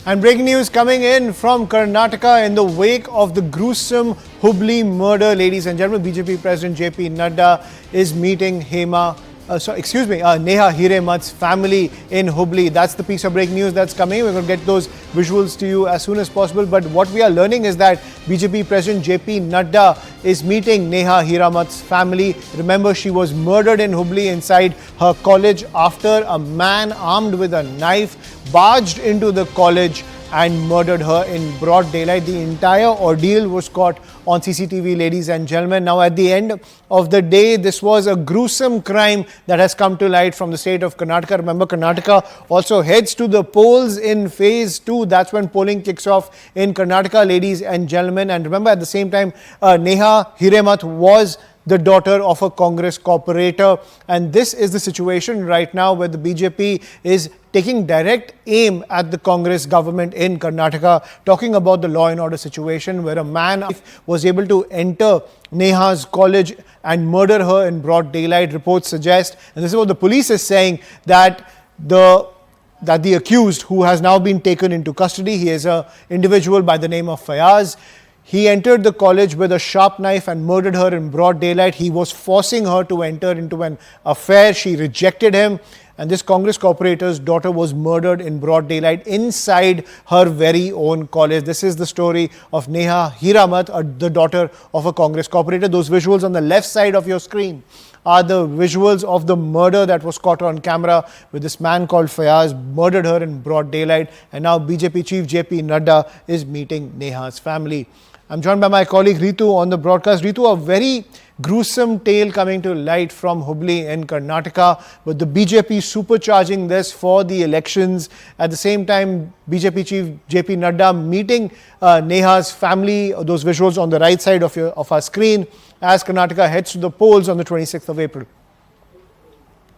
And breaking news coming in from Karnataka in the wake of the gruesome Hubli murder, ladies and gentlemen. BJP President JP Nadda is meeting Neha Hiremath's family in Hubli. That's the piece of breaking news that's coming. We're going to get those visuals to you as soon as possible. But what we are learning is that BJP President JP Nadda is meeting Neha Hiremath's family. Remember, she was murdered in Hubli inside her college after a man armed with a knife barged into the college and murdered her in broad daylight. The entire ordeal was caught on CCTV, ladies and gentlemen. Now, at the end of the day, this was a gruesome crime that has come to light from the state of Karnataka. Remember, Karnataka also heads to the polls in phase 2. That's when polling kicks off in Karnataka, ladies and gentlemen. And remember, at the same time, Neha Hiremath was the daughter of a Congress corporator. And this is the situation right now where the BJP is taking direct aim at the Congress government in Karnataka, talking about the law and order situation where a man was able to enter Neha's college and murder her in broad daylight. Reports suggest, and this is what the police is saying, that the accused, who has now been taken into custody, he is an individual by the name of Fayaz. He entered the college with a sharp knife and murdered her in broad daylight. He was forcing her to enter into an affair. She rejected him. And this Congress corporator's daughter was murdered in broad daylight inside her very own college. This is the story of Neha Hiremath, the daughter of a Congress corporator. Those visuals on the left side of your screen are the visuals of the murder that was caught on camera, with this man called Fayaz murdered her in broad daylight. And now BJP Chief JP Nadda is meeting Neha's family. I'm joined by my colleague Ritu on the broadcast. Ritu, a very gruesome tale coming to light from Hubli in Karnataka, with the BJP supercharging this for the elections. At the same time, BJP Chief JP Nadda meeting Neha's family. Those visuals on the right side of our screen as Karnataka heads to the polls on the 26th of April.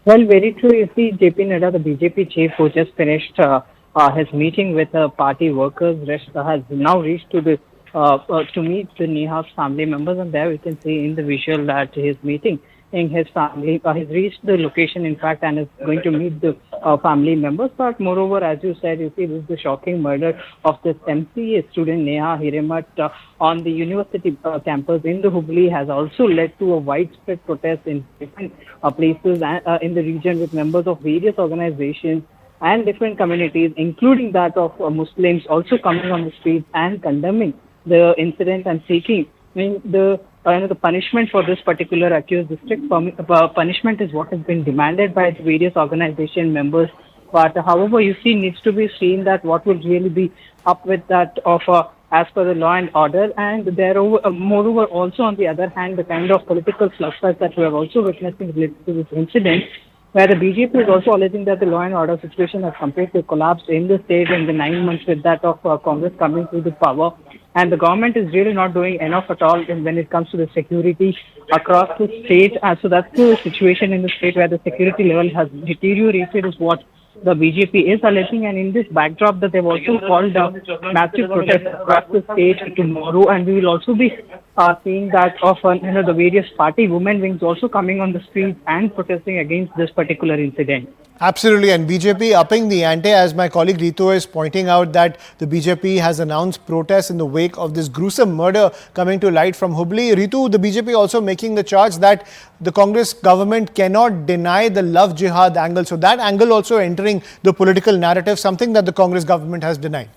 Well, very true. You see, JP Nadda, the BJP chief who just finished his meeting with party workers, has now reached to meet the Neha's family members, and there we can see in the visual that he is meeting in his family. He's reached the location, in fact, and is going to meet the family members. But moreover, as you said, you see, this is the shocking murder of this MCA student Neha Hiremath on the university campus in the Hubli has also led to a widespread protest in different places in the region, with members of various organizations and different communities, including that of Muslims, also coming on the streets and condemning the incident and seeking the punishment for this particular accused. The strict punishment is what has been demanded by the various organization members. But however, you see, needs to be seen that what will really be up with that of as per the law and order. And moreover, also on the other hand, the kind of political slugfest that we are also witnessing related to this incident, where the BJP is also alleging that the law and order situation has completely collapsed in the state in the 9 months with that of Congress coming to the power. And the government is really not doing enough at all when it comes to the security across the state. So that's the situation in the state, where the security level has deteriorated, is what the BJP is alleging. And in this backdrop, that they've also called massive protests across the state tomorrow, and we will also be seeing that of the various party women wings also coming on the streets and protesting against this particular incident. Absolutely, and BJP upping the ante, as my colleague Ritu is pointing out, that the BJP has announced protests in the wake of this gruesome murder coming to light from Hubli. Ritu, the BJP also making the charge that the Congress government cannot deny the love jihad angle. So that angle also entering the political narrative, something that the Congress government has denied.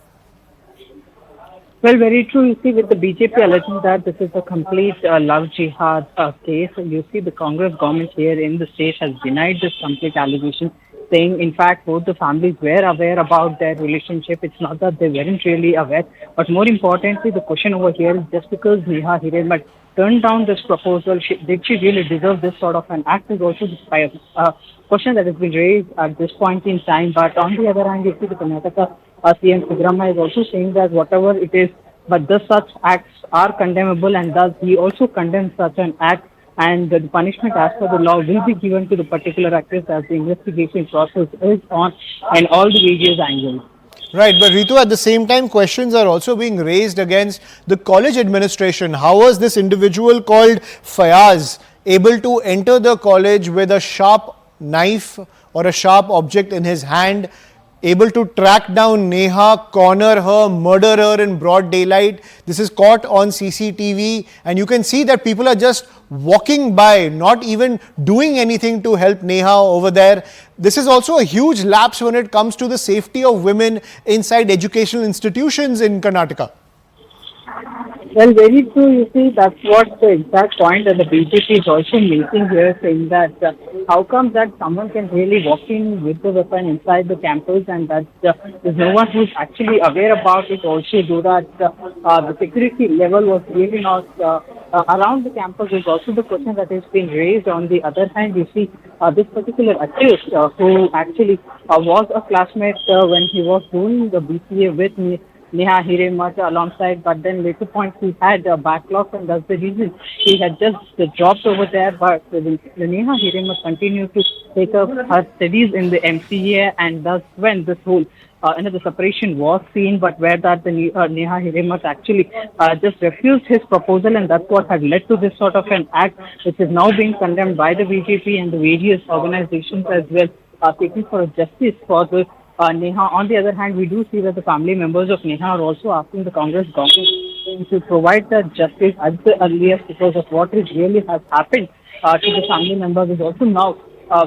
Well, very true. You see, with the BJP alleging that this is a complete love jihad case, you see the Congress government here in the state has denied this complete allegation, saying, in fact, both the families were aware about their relationship. It's not that they weren't really aware. But more importantly, the question over here is, just because Neha Hiremath turned down this proposal, did she really deserve this sort of an act, is also the question that has been raised at this point in time. But on the other hand, you see the Karnataka CM Siddaramaiah is also saying that whatever it is, but such acts are condemnable, and thus he also condemns such an act, and the punishment as per the law will be given to the particular accused as the investigation process is on and all the various angles. Right, but Ritu, at the same time, questions are also being raised against the college administration. How was this individual called Fayaz able to enter the college with a sharp knife or a sharp object in his hand able to track down Neha, corner her, murder her in broad daylight. This is caught on CCTV, and you can see that people are just walking by, not even doing anything to help Neha over there. This is also a huge lapse when it comes to the safety of women inside educational institutions in Karnataka. Well, very true. You see, that's what the exact point that the BJP is also making here, saying that how come that someone can really walk in with the weapon inside the campus and that there's no one who's actually aware about it also, do that the security level was really not around the campus is also the question that is being raised. On the other hand, you see this particular accused who actually was a classmate when he was doing the BCA with me. Neha Hiremat alongside, but then later point he had a backlog and that's the reason he had just dropped over there. But the Neha Hiremat continued to take up her studies in the MCA, and thus when this whole the separation was seen, but where that the Neha Hiremat actually just refused his proposal, and that's what had led to this sort of an act, which is now being condemned by the BJP and the various organizations as well, seeking for justice for the Neha. On the other hand, we do see that the family members of Neha are also asking the Congress government to provide that justice at the earliest because of what is really has happened to the family members is also now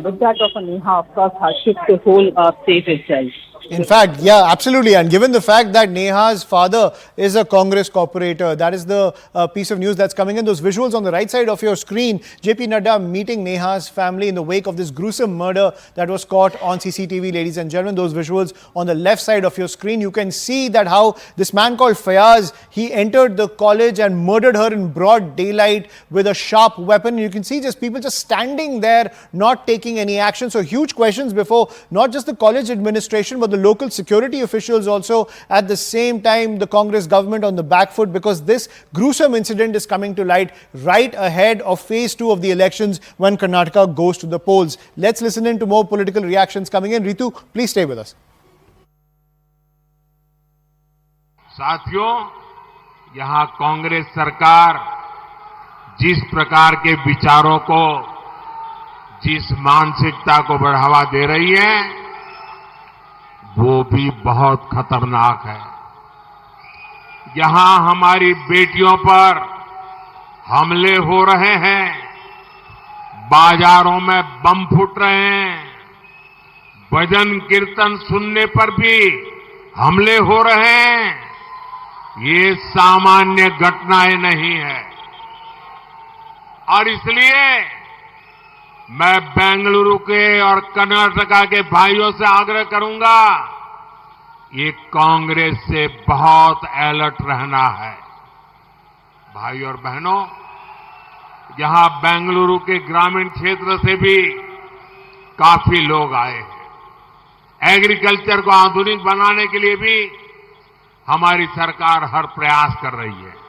with that of a Neha, of course, has shifted the whole state itself. In fact, yeah, absolutely. And given the fact that Neha's father is a Congress corporator, that is the piece of news that's coming in. Those visuals on the right side of your screen, JP Nadda meeting Neha's family in the wake of this gruesome murder that was caught on CCTV, ladies and gentlemen. Those visuals on the left side of your screen, you can see that how this man called Fayaz, he entered the college and murdered her in broad daylight with a sharp weapon. You can see just people just standing there, not taking any action. So huge questions before not just the college administration, but the local security officials also. At the same time, the Congress government on the back foot because this gruesome incident is coming to light right ahead of phase 2 of the elections when Karnataka goes to the polls. Let's listen in to more political reactions coming in. Ritu, please stay with us. साथियों, यहाँ कांग्रेस सरकार जिस प्रकार के विचारों को, जिस मानसिकता को बढ़ावा दे रही है, वो भी बहुत खतरनाक है। यहां हमारी बेटियों पर हमले हो रहे हैं, बाजारों में बम फूट रहे हैं, भजन कीर्तन सुनने पर भी हमले हो रहे हैं। ये सामान्य घटनाएं नहीं है और इसलिए मैं बेंगलुरु के और कर्नाटका के भाइयों से आग्रह करूंगा, ये कांग्रेस से बहुत अलर्ट रहना है। भाइयों और बहनों, यहां बेंगलुरु के ग्रामीण क्षेत्र से भी काफी लोग आए हैं। एग्रीकल्चर को आधुनिक बनाने के लिए भी हमारी सरकार हर प्रयास कर रही है।